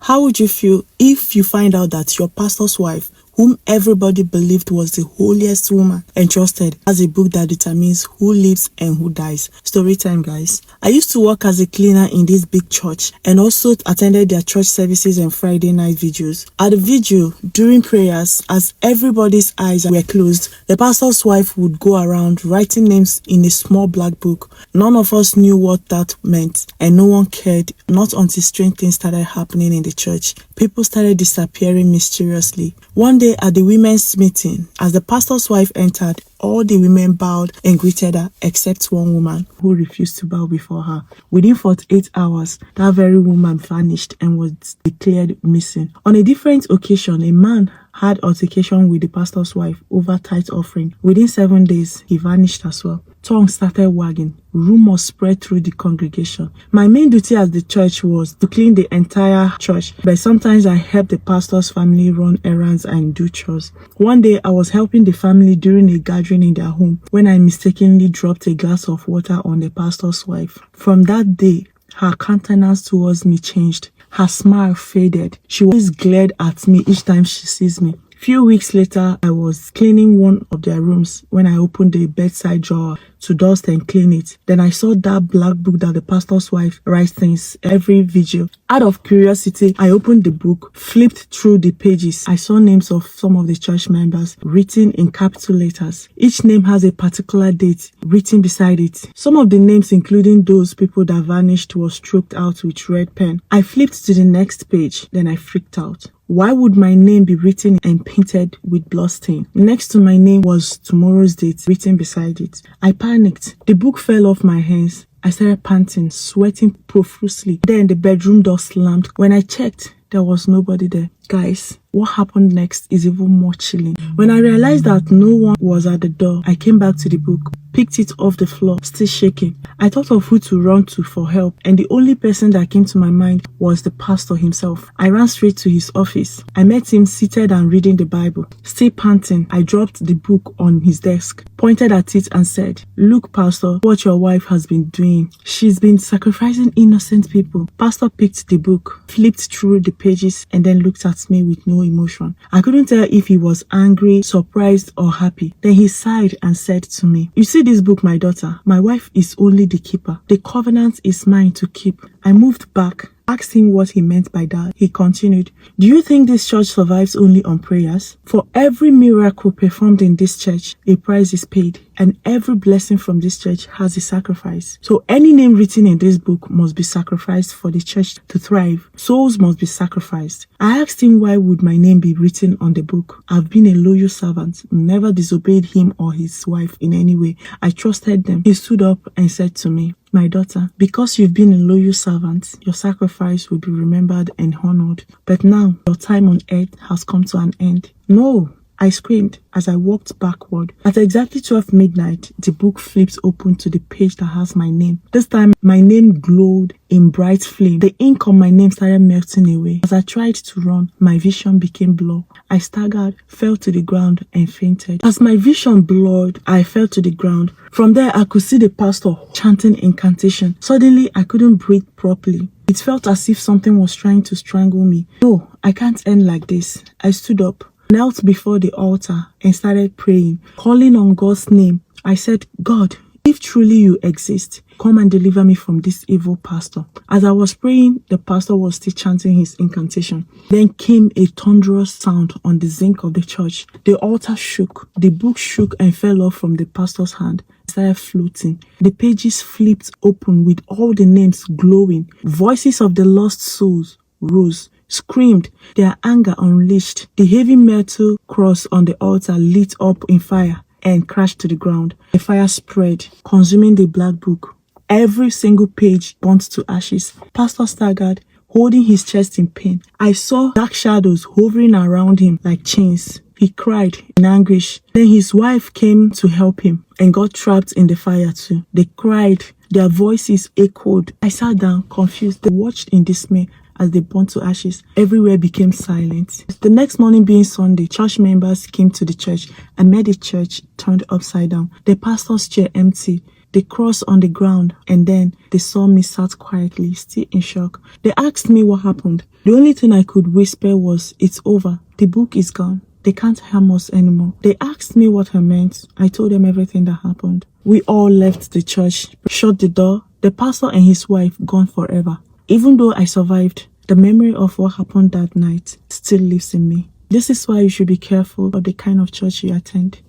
How would you feel if you find out that your pastor's wife, whom everybody believed was the holiest woman entrusted, has a book that determines who lives and who dies? Story time, guys. I used to work as a cleaner in this big church and also attended their church services and Friday night vigils. At the vigil, during prayers, as everybody's eyes were closed, the pastor's wife would go around writing names in a small black book. None of us knew what that meant, and no one cared, not until strange things started happening in the church. People started disappearing mysteriously. One day at the women's meeting, as the pastor's wife entered, all the women bowed and greeted her except one woman who refused to bow before her. Within 48 hours, that very woman vanished and was declared missing. On a different occasion, a man had altercation with the pastor's wife over tithe offering. Within 7 days, he vanished as well. Tongues started wagging. Rumors spread through the congregation. My main duty at the church was to clean the entire church, but sometimes I helped the pastor's family run errands and do chores. One day, I was helping the family during a gathering in their home when I mistakenly dropped a glass of water on the pastor's wife. From that day, her countenance towards me changed. Her smile faded. She always glared at me each time she sees me. Few weeks later, I was cleaning one of their rooms when I opened the bedside drawer to dust and clean it. Then I saw that black book that the pastor's wife writes things every vigil. Out of curiosity, I opened the book, flipped through the pages. I saw names of some of the church members written in capital letters. Each name has a particular date written beside it. Some of the names, including those people that vanished, was stroked out with red pen. I flipped to the next page, then I freaked out. Why would my name be written and painted with bloodstain? Next to my name was tomorrow's date written beside it. I panicked. The book fell off my hands. I started panting, sweating profusely. Then the bedroom door slammed. When I checked, there was nobody there. Guys, what happened next is even more chilling. When I realized that no one was at the door, I came back to the book, picked it off the floor, still shaking. I thought of who to run to for help, and the only person that came to my mind was the pastor himself. I ran straight to his office. I met him seated and reading the Bible. Still panting, I dropped the book on his desk, pointed at it and said, "Look, Pastor, what your wife has been doing. She's been sacrificing innocent people." Pastor picked the book, flipped through the pages, and then looked at me with no emotion. I couldn't tell if he was angry, surprised, or happy. Then he sighed and said to me, "You see this book, my daughter? My wife is only the keeper. The covenant is mine to keep." I moved back, asked him what he meant by that. He continued, "Do you think this church survives only on prayers? For every miracle performed in this church, a price is paid, and every blessing from this church has a sacrifice. So any name written in this book must be sacrificed for the church to thrive. Souls must be sacrificed." I asked him why would my name be written on the book. I've been a loyal servant, never disobeyed him or his wife in any way. I trusted them. He stood up and said to me, "My daughter, because you've been a loyal servant, your sacrifice will be remembered and honored. But now, your time on earth has come to an end." "No!" I screamed as I walked backward. At exactly 12 midnight, the book flipped open to the page that has my name. This time, my name glowed in bright flame. The ink on my name started melting away. As I tried to run, my vision became blurred. I staggered, fell to the ground, and fainted. As my vision blurred, I fell to the ground. From there, I could see the pastor chanting incantation. Suddenly, I couldn't breathe properly. It felt as if something was trying to strangle me. No, I can't end like this. I stood up, knelt before the altar, and started praying, calling on God's name. I said, "God, if truly you exist, come and deliver me from this evil pastor." As I was praying, the pastor was still chanting his incantation. Then came a thunderous sound on the zinc of the church. The altar shook. The book shook and fell off from the pastor's hand. It started floating. The pages flipped open with all the names glowing. Voices of the lost souls rose, screamed, their anger unleashed. The heavy metal cross on the altar lit up in fire and crashed to the ground. The fire spread, consuming the black book. Every single page burnt to ashes. Pastor staggered, holding his chest in pain. I saw dark shadows hovering around him like chains. He cried in anguish. Then his wife came to help him and got trapped in the fire too. They cried. Their voices echoed. I sat down, confused. They watched in dismay as they burnt to ashes. Everywhere became silent. The next morning being Sunday, church members came to the church and met the church turned upside down. The pastor's chair empty. They crossed on the ground and then they saw me sat quietly, still in shock. They asked me what happened. The only thing I could whisper was, "It's over. The book is gone. They can't harm us anymore." They asked me what I meant. I told them everything that happened. We all left the church, shut the door. The pastor and his wife gone forever. Even though I survived, the memory of what happened that night still lives in me. This is why you should be careful of the kind of church you attend.